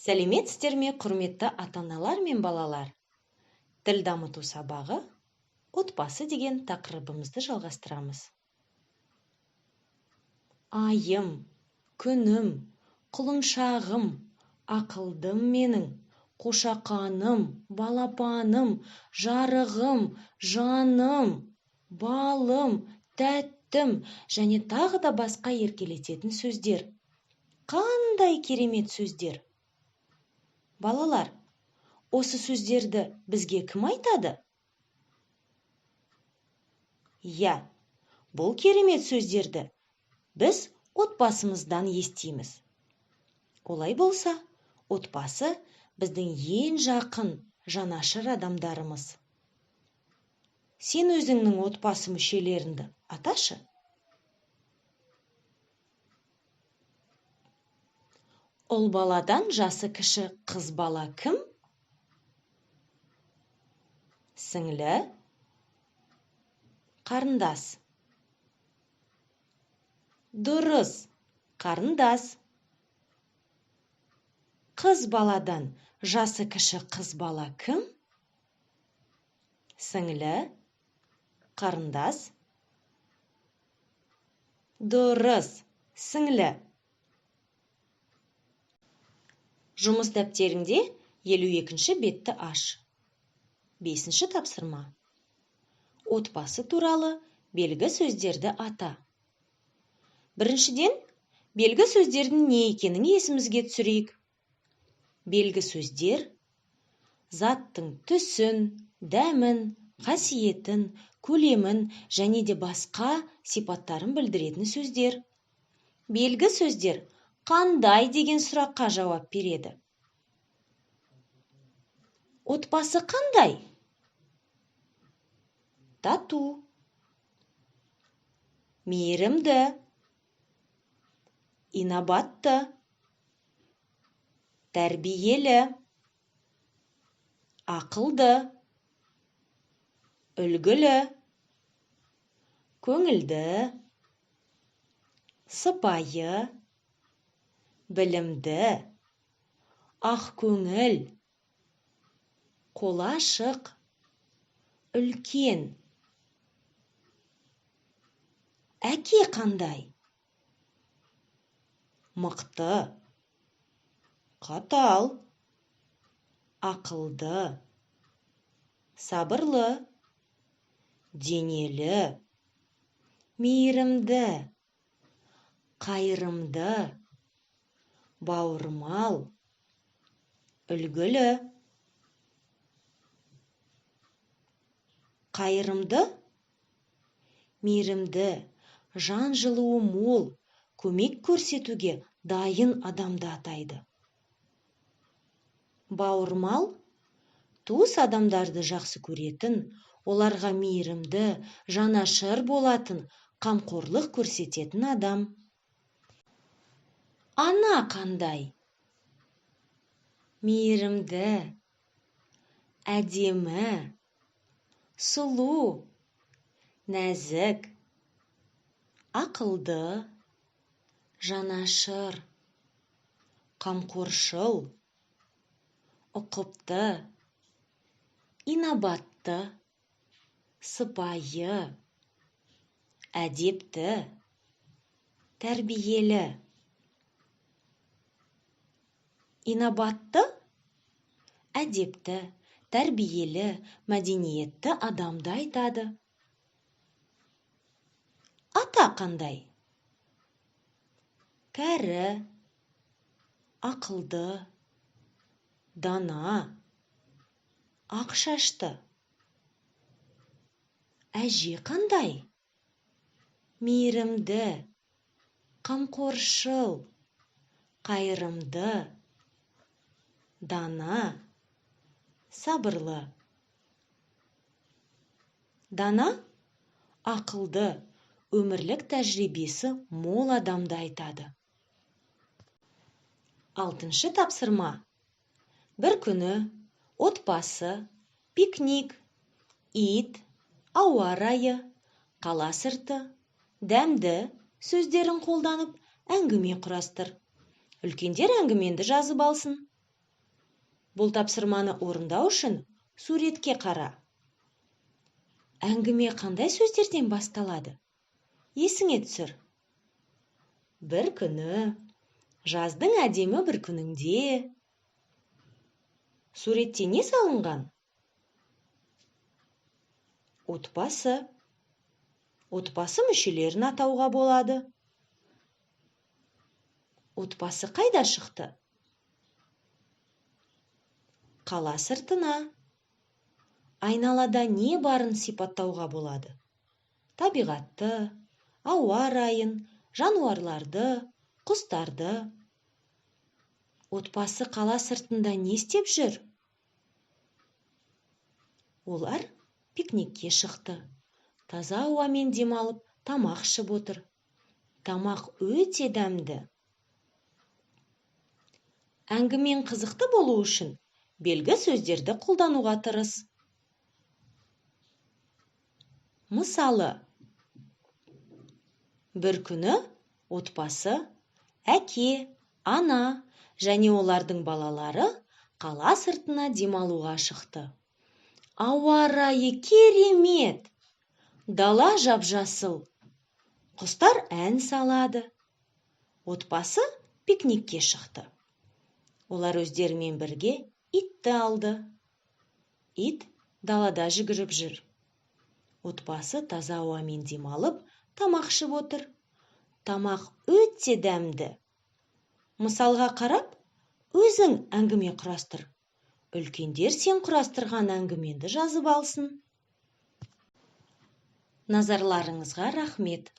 Сәлеметсіздер ме, құрметті ата-аналар мен балалар? Тіл дамыту сабағы отбасы деген тақырыбымызды жалғастырамыз. Айым, күнім, құлыншағым, ақылдым менің, қошақаным, балапаным, жарығым, жаным, балым, тәттім және тағы да басқа еркелететін сөздер. Қандай керемет сөздер! Балалар, осы сөздерді бізге кім айтады? Иә, бұл керемет сөздерді біз отбасымыздан естиміз. Олай болса, отбасы біздің ең жақын жанашыр адамдарымыз. Сен өзіңнің отбасы мүшелеріңді аташы. Ұл баладан жасы кіші қыз бала кім? Сіңлі, қарындас. Дұрыс, қарындас. Қыз баладан жасы кіші қыз бала кім? Сіңлі, қарындас. Дұрыс, сіңлі. Жұмыс дәптеріңде 52-ші бетті аш. 5-ші тапсырма. Отбасы туралы белгі сөздерді ата. Біріншіден, белгі сөздердің не екенін есімізге түсірейік. Белгі сөздер заттың түсін, дәмін, қасиетін, көлемін және де басқа сипаттарын білдіретін сөздер. Белгі сөздер қандай деген сұраққа жауап береді? Отбасы қандай? Тату, мейірімді, инабатты, тәрбиелі, ақылды, үлгілі, көңілді, сыпайы, білімді, ақкөңіл, қолы ашық, үлкен. Әке қандай? Мықты, қатал, ақылды, сабырлы, денелі, мейірімді, қайырымды, бауырмал, үлгілі. Қайырымды, мейірімді, жан жылуы мол, көмек көрсетуге дайын адамды атайды. Бауырмал, туыс адамдарды жақсы көретін, оларға мейірімді, жанашыр болатын, қамқорлық көрсететін адам. Ана қандай? Мейірімді, әдемі, сұлу, нәзік, ақылды, жанашыр, қамқоршыл, ұқыпты, инабатты, сыпайы, әдепті, тәрбиелі. Инабатты, әдепті, тәрбиелі, мәдениетті адамды айтады. Ата қандай? Кәрі, ақылды, дана, ақшашты. Әже қандай? Мейірімді, қамқоршыл, қайырымды, дана, сабырлы. Дана, ақылды, өмірлік тәжірибесі мол адамды айтады. 6-шы тапсырма. Бір күні отбасы, пикник, ит, ауа райы, қала сырты, дәмді сөздерін қолданып әңгіме құрастыр. Үлкендер әңгіменді жазып алсын. Бұл тапсырманы орындау үшін суретке қара. Әңгіме қандай сөздерден басталады? Есіңе түсір. Бір күні, жаздың әдемі бір күнінде. Суретте не салынған? Отбасы. Отбасы мүшелерін атауға болады. Отбасы қайда шықты? Қала сыртына. Айналада не барын сипаттауға болады? Табиғатты, ауа райын, жануарларды, құстарды. Отбасы қала сыртында не істеп жүр? Олар пикникке шықты. Таза ауамен демалып, тамақ ішіп отыр. Тамақ өте дәмді. Әңгімен қызықты болу үшін белгі сөздерді қолдануға тырыс. Мысалы, бір күні отбасы, әке, ана және олардың балалары қала сыртына демалуға шықты. Ауа райы керемет. Дала жап-жасыл. Құстар ән салады. Отбасы пикникке шықты. Олар өздерімен бірге итті алды. Ит далада жүгіріп жүр. Отбасы таза ауамен демалып, тамақ ішіп отыр. Тамақ өте дәмді. Мысалға қарап, өзің әңгіме құрастыр. Үлкендер сен құрастырған әңгіменді жазып алсын. Назарларыңызға рахмет.